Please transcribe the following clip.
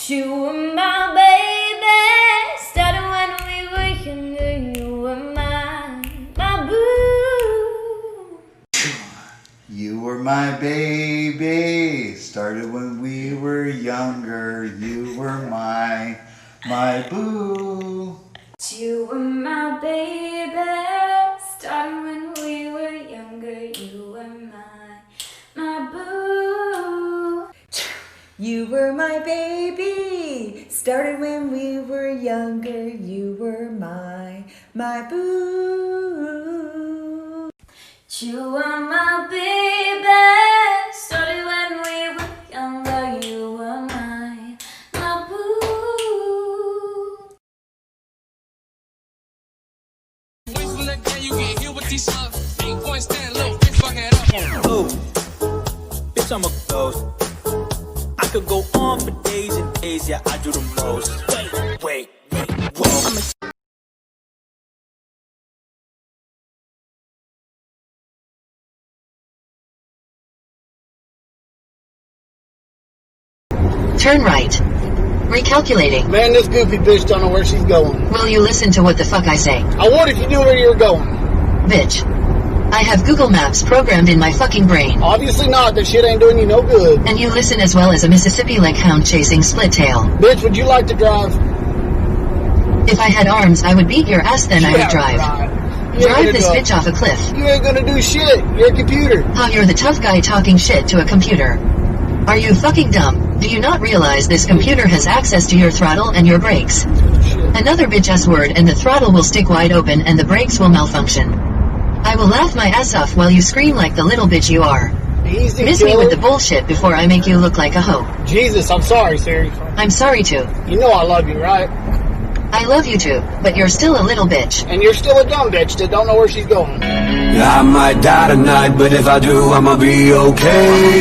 You were my baby, started when we were younger. You were my boo. You were my baby, started when we were younger. You were my boo. You were my baby, started when we were younger. You were my boo. You were my baby, started when we were younger. You were my boo. You were my baby, started when we were younger. You were my boo. Oh, bitch, I'm a ghost. I could go on for days and days, yeah, I do the most. Wait, whoa. I'm a Turn right. Recalculating. Man, this goofy bitch don't know where she's going. Will you listen to what the fuck I say? I would if you knew where you were going. Bitch. I have Google Maps programmed in my fucking brain. Obviously not. That shit ain't doing you no good. And you listen as well as a Mississippi lake hound chasing split tail. Bitch, would you like to drive? If I had arms, I would beat your ass, then I would drive. Drive this bitch off a cliff. You ain't gonna do shit. You're a computer. Oh, you're the tough guy talking shit to a computer. Are you fucking dumb? Do you not realize this computer has access to your throttle and your brakes? Another bitch-ass word and the throttle will stick wide open and the brakes will malfunction. I will laugh my ass off while you scream like the little bitch you are. Easy, Miss me with the bullshit before I make you look like a hoe. Jesus, I'm sorry, Siri. I'm sorry too. You know I love you, right? I love you too, but you're still a little bitch. And you're still a dumb bitch that don't know where she's going. I might die tonight, but if I do, I'ma be okay.